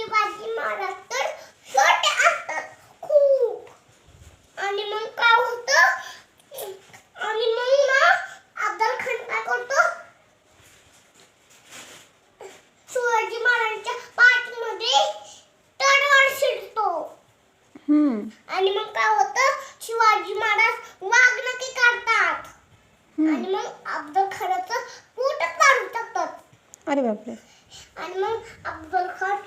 शिवाजी महाराज तर छोटे असतात खूप. आणि मग काय होतं, आणि मग ना अफजल खान काय करतो, शिवाजी महाराजांच्या पाठीमध्ये तलवार शिरतो. आणि मग काय होतं, शिवाजी महाराज वाघनखे काढतात आणि मग अफजल खानाचं पोटच काढून टाकतात. अरे बापरे. आणि मग अफजल खान